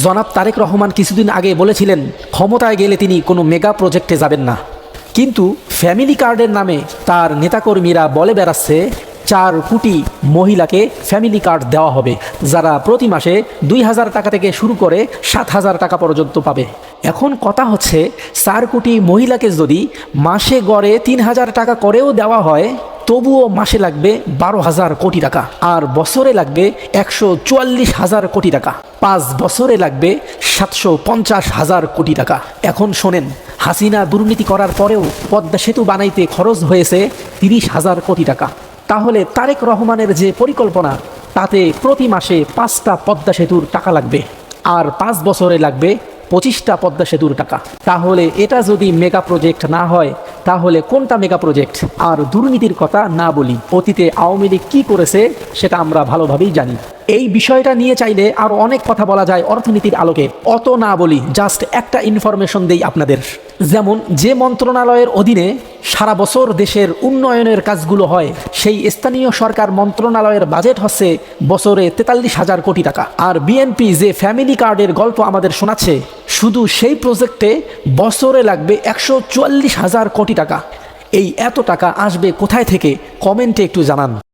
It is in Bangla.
জনাব তারেক রহমান কিছুদিন আগে বলেছিলেন ক্ষমতায় গেলে তিনি কোনো মেগা প্রজেক্টে যাবেন না, কিন্তু ফ্যামিলি কার্ডের নামে তার নেতাকর্মীরা বলে বেড়াচ্ছে 4 কোটি মহিলাকে ফ্যামিলি কার্ড দেওয়া হবে, যারা প্রতি মাসে 2,000 টাকা থেকে শুরু করে 7,000 টাকা পর্যন্ত পাবে। এখন কথা হচ্ছে 4 কোটি মহিলাকে যদি মাসে গড়ে 3,000 টাকা করেও দেওয়া হয়, তবুও মাসে লাগবে 12,000 কোটি টাকা, আর বছরে লাগবে 144,000 কোটি টাকা, 5 বছরে লাগবে 750,000 কোটি টাকা। এখন শোনেন, হাসিনা দুর্নীতি করার পরেও পদ্মা সেতু বানাইতে খরচ হয়েছে 30,000 কোটি টাকা। তাহলে তারেক রহমানের যে পরিকল্পনা, তাতে প্রতি মাসে 5টা পদ্মা সেতুর টাকা লাগবে, আর 5 বছরে লাগবে 25টা পদ্মা সেতুর টাকা। তাহলে এটা যদি মেগা প্রজেক্ট না হয়, তাহলে কোনটা মেগা প্রজেক্ট? আর দুর্নীতির কথা না বলি, অতীতে আওয়ামী লীগ কী করেছে সেটা আমরা ভালোভাবেই জানি। এই বিষয়টা নিয়ে চাইলে আরও অনেক কথা বলা যায় অর্থনীতির আলোকে, অত না বলি, জাস্ট একটা ইনফরমেশন দেই আপনাদের। যেমন যে মন্ত্রণালয়ের অধীনে সারা বছর দেশের উন্নয়নের কাজগুলো হয়, সেই স্থানীয় সরকার মন্ত্রণালয়ের বাজেট হচ্ছে বছরে 43,000 কোটি টাকা। আর বিএনপি যে ফ্যামিলি কার্ডের গল্প আমাদের শোনাচ্ছে, শুধু সেই প্রজেক্টে বছরে লাগবে 144,000 কোটি টাকা। এই এত টাকা আসবে কোথায় থেকে? কমেন্টে একটু জানান।